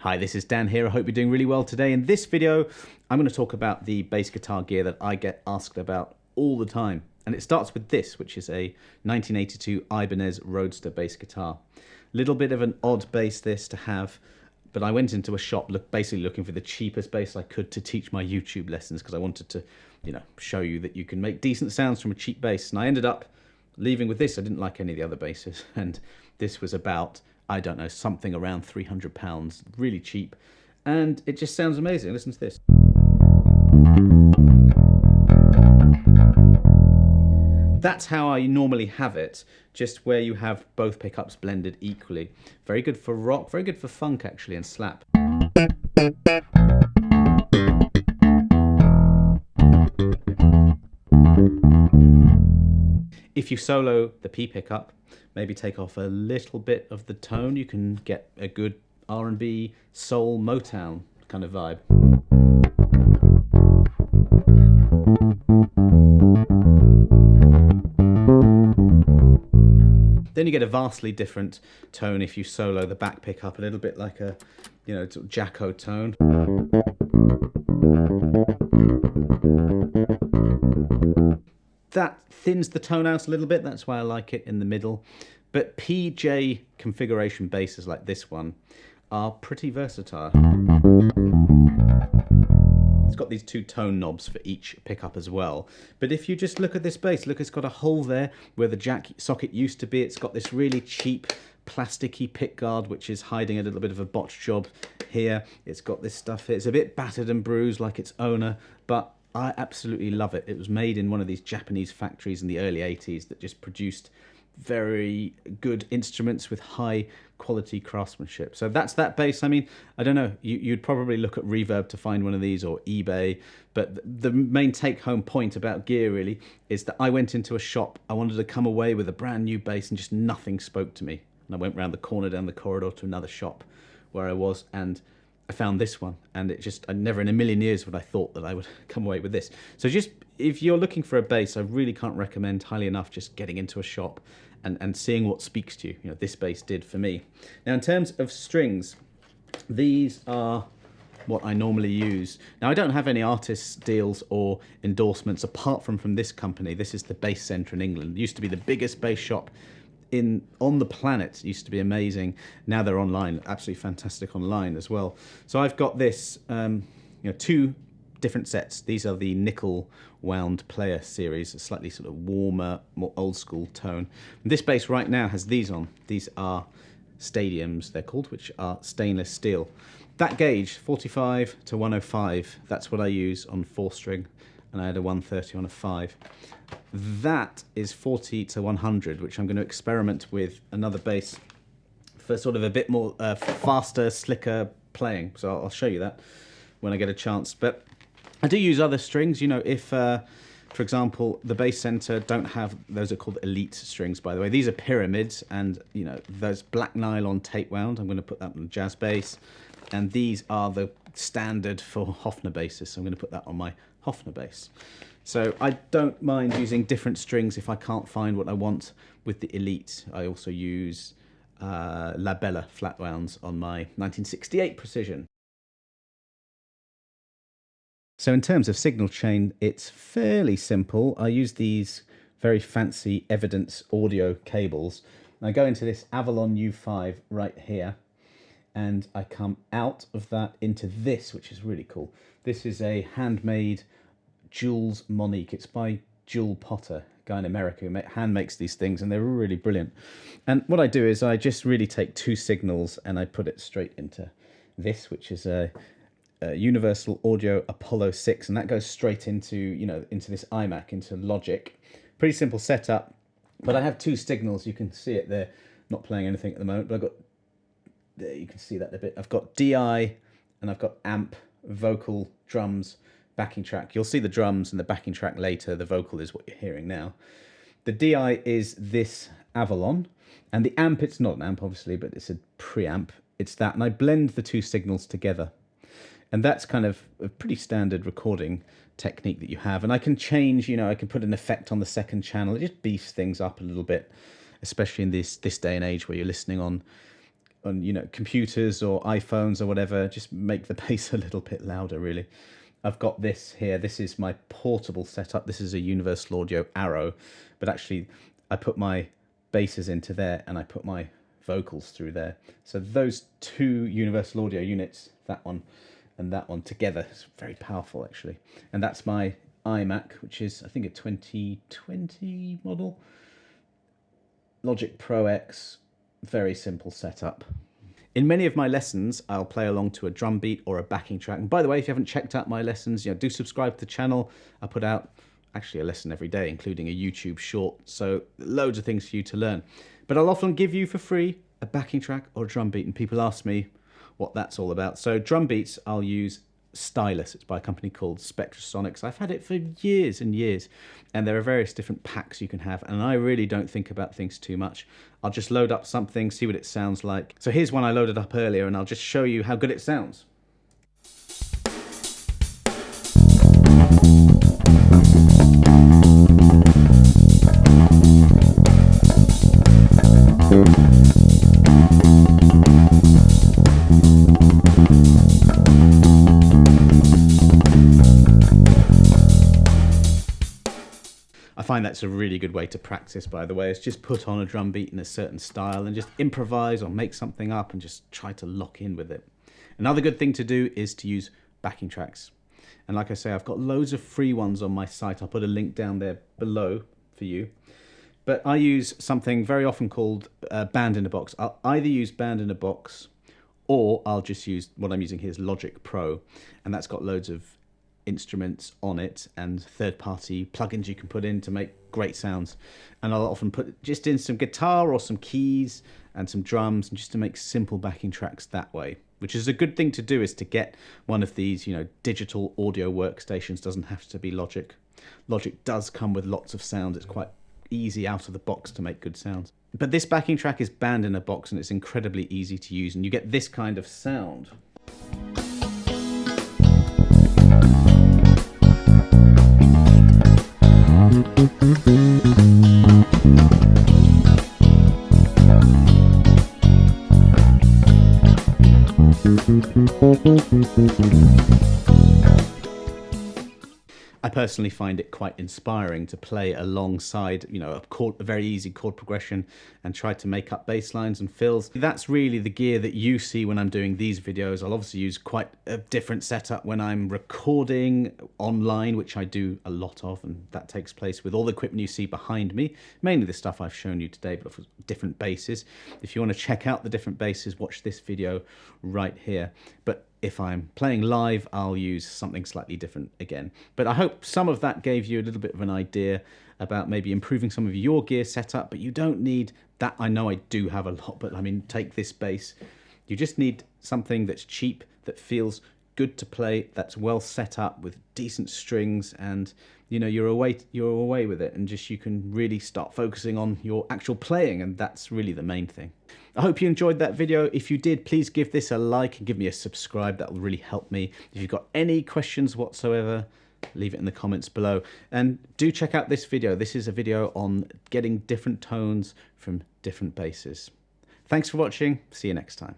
Hi, this is Dan here. I hope you're doing really well today. In this video, I'm going to talk about the bass guitar gear that I get asked about all the time. And it starts with this, which is a 1982 Ibanez Roadster bass guitar. Little bit of an odd bass this to have, but I went into a shop basically looking for the cheapest bass I could to teach my YouTube lessons because I wanted to, show you that you can make decent sounds from a cheap bass. And I ended up leaving with this. I didn't like any of the other basses, and this was about, I don't know, something around £300, really cheap, and it just sounds amazing. Listen to this. That's how I normally have it, just where you have both pickups blended equally. Very good for rock, very good for funk actually, and slap. If you solo the P pickup, maybe take off a little bit of the tone, you can get a good R&B, soul, Motown kind of vibe. Then you get a vastly different tone if you solo the back pickup, a little bit like a, sort of Jacko tone. That thins the tone out a little bit, that's why I like it in the middle. But PJ configuration basses like this one are pretty versatile. It's got these two tone knobs for each pickup as well. But if you just look at this bass, look, it's got a hole there where the jack socket used to be. It's got this really cheap plasticky pick guard, which is hiding a little bit of a botch job here. It's got this stuff here. It's a bit battered and bruised like its owner, but I absolutely love it. It was made in one of these Japanese factories in the early 80s that just produced very good instruments with high quality craftsmanship. So that's that bass. I mean, I don't know, you'd probably look at Reverb to find one of these, or eBay, but the main take-home point about gear really is that I went into a shop, I wanted to come away with a brand new bass, and just nothing spoke to me. And I went round the corner down the corridor to another shop where I was, and I found this one, and it just, I never in a million years would I thought that I would come away with this. So just, if you're looking for a bass, I really can't recommend highly enough just getting into a shop and seeing what speaks to you. This bass did for me. Now in terms of strings, these are what I normally use. Now I don't have any artist deals or endorsements apart from this company. This is the Bass Centre in England. It used to be the biggest bass shop on the planet. It used to be amazing. Now they're online, absolutely fantastic online as well. So I've got this, two different sets. These are the nickel wound player series, a slightly sort of warmer, more old school tone. And this bass right now has these on. These are stadiums, they're called, which are stainless steel. That gauge, 45 to 105, that's what I use on 4-string, and I had a 130 on a 5. That is 40 to 100, which I'm going to experiment with another bass for sort of a bit more faster, slicker playing. So I'll show you that when I get a chance. But I do use other strings. If, for example, the Bass Centre don't have, those are called elite strings, by the way. These are pyramids, and, those black nylon tape wound. I'm going to put that on jazz bass. And these are the standard for Hofner basses. So I'm going to put that on my Hofner bass. So I don't mind using different strings if I can't find what I want with the Elite. I also use La Bella flat wounds on my 1968 Precision. So in terms of signal chain, it's fairly simple. I use these very fancy Evidence audio cables. And I go into this Avalon U5 right here, and I come out of that into this, which is really cool. This is a handmade Jules Monique. It's by Jewel Potter, a guy in America who hand makes these things, and they're really brilliant. And what I do is I just really take two signals and I put it straight into this, which is a Universal Audio Apollo 6, and that goes straight into, into this iMac, into Logic. Pretty simple setup, but I have two signals. You can see it there. Not playing anything at the moment, but I've got, there you can see that a bit. I've got DI and I've got amp, vocal, drums, backing track. You'll see the drums and the backing track later. The vocal is what you're hearing now. The DI is this Avalon, and the amp, it's not an amp obviously, but it's a preamp. It's that, and I blend the two signals together. And that's kind of a pretty standard recording technique that you have. And I can change, I can put an effect on the second channel. It just beefs things up a little bit, especially in this day and age where you're listening on on, you know, computers or iPhones or whatever, just make the bass a little bit louder, really. I've got this here. This is my portable setup. This is a Universal Audio Arrow, but actually I put my basses into there and I put my vocals through there. So those two Universal Audio units, that one and that one together, is very powerful actually. And that's my iMac, which is I think a 2020 model. Logic Pro X, very simple setup. In many of my lessons, I'll play along to a drum beat or a backing track. And by the way, if you haven't checked out my lessons, you know, do subscribe to the channel. I put out actually a lesson every day, including a YouTube short. So loads of things for you to learn. But I'll often give you for free a backing track or a drum beat. And people ask me what that's all about. So drum beats, I'll use Stylus. It's by a company called Spectrasonics. I've had it for years and years, and there are various different packs you can have, and I really don't think about things too much. I'll just load up something, see what it sounds like. So here's one I loaded up earlier, and I'll just show you how good it sounds. I find that's a really good way to practice, by the way. It's just put on a drum beat in a certain style and just improvise or make something up and just try to lock in with it. Another good thing to do is to use backing tracks. And like I say, I've got loads of free ones on my site. I'll put a link down there below for you. But I use something very often called Band in a Box. I'll either use Band in a Box or I'll just use, what I'm using here is Logic Pro. And that's got loads of instruments on it and third-party plugins you can put in to make great sounds. And I'll often put just in some guitar or some keys and some drums, and just to make simple backing tracks that way, which is a good thing to do, is to get one of these, you know, digital audio workstations. Doesn't have to be Logic. Logic does come with lots of sounds. It's quite easy out of the box to make good sounds. But this backing track is Band in a Box, and it's incredibly easy to use, and you get this kind of sound. I personally find it quite inspiring to play alongside, you know, a very easy chord progression and try to make up bass lines and fills. That's really the gear that you see when I'm doing these videos. I'll obviously use quite a different setup when I'm recording online, which I do a lot of, and that takes place with all the equipment you see behind me, mainly the stuff I've shown you today, but for different basses. If you want to check out the different basses, watch this video right here. But if I'm playing live, I'll use something slightly different again. But I hope some of that gave you a little bit of an idea about maybe improving some of your gear setup, but you don't need that. I know I do have a lot, but I mean, take this bass. You just need something that's cheap, that feels good to play, that's well set up with decent strings, and you know, you're away with it, and just you can really start focusing on your actual playing, and that's really the main thing. I hope you enjoyed that video. If you did, please give this a like and give me a subscribe. That will really help me. If you've got any questions whatsoever, leave it in the comments below. And do check out this video. This is a video on getting different tones from different basses. Thanks for watching. See you next time.